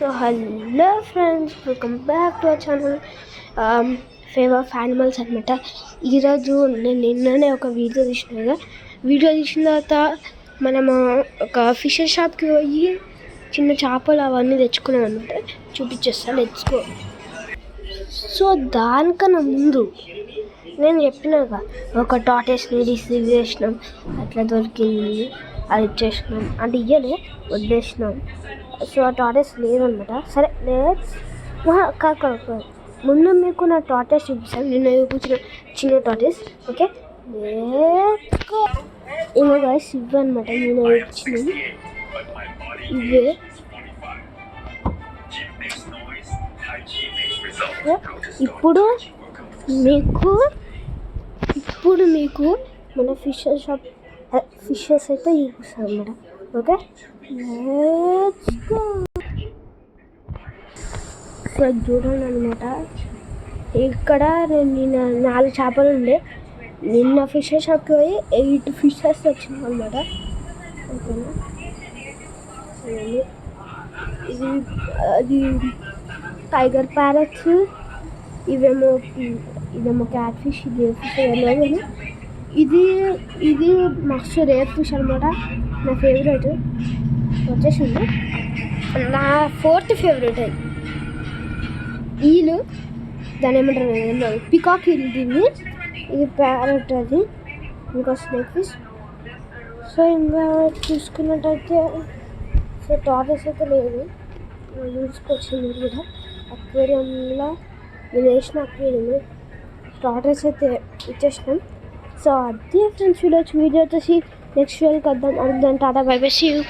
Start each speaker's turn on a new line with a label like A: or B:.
A: So hello friends, welcome back to our channel favour of animals అనమాట. ఈరోజు నేను నిన్ననే ఒక వీడియో తీసిన తర్వాత మనము ఒక ఫిషర్ షాప్కి పోయి చిన్న చేపలు అవన్నీ తెచ్చుకున్నాం అనమాట. చూపించేస్తాను, లెట్స్ గో. సో దానికన్నా ముందు నేను చెప్పినాక ఒక టార్టాయిస్ని రిసీవ్ చేసినాం, అట్లా దొరికింది, అది ఇచ్చేసినాం అంటే ఇయ్యలే, వదిలేసినాం. సో ఆ టార్టాయిస్ లేదనమాట. సరే లెట్స్ కాదు ముందు మీకు నా టార్టాయిస్ చూపిస్తాను. నిన్న కూర్చున్న చిన్న టార్టాయిస్. ఓకే ఏమో గైస్, ఇవన్నమాట నేను ఇచ్చినవి. ఇవే ఇప్పుడు మీకు మన ఫిషెస్ అయితే చూపిస్తాను అన్నమాట. ఓకే సో చూడండి అనమాట. ఇక్కడ నిన్న 4 చేపలు ఉండే. నిన్న ఫిషర్ షాప్కి పోయి 8 ఫిషెస్ వచ్చినాయి అనమాట. ఓకేనా, అది టైగర్ ప్యారెట్స్, ఇదేమో క్యాట్ ఫిష్, ఇది ఫిష్ తెలియదు. ఇది మస్తు రేర్ ఫిష్ అనమాట. నా ఫేవరెట్ వచ్చేసింది, నా 4th ఫేవరెట్. అది ఈలు దాని ఏమంటారు, పికాక్ ఈల్. దీన్ని ఇది ప్యారెట్, అది ఇంకా స్నేక్ ఫిష్. సో ఇంకా చూసుకున్నట్టయితే సో టార్టాయిస్ అయితే లేదు, చూసుకొచ్చింది కూడా అక్వేరియంలో. నేను వేసిన అక్వేరియం టార్టాయిస్ అయితే ఇచ్చేసినాం. సో అదే ఫ్రెండ్స్, వీడియో వచ్చేసి నెక్స్ట్ వీడియోకి వద్దాం. Tata bye bye, see you.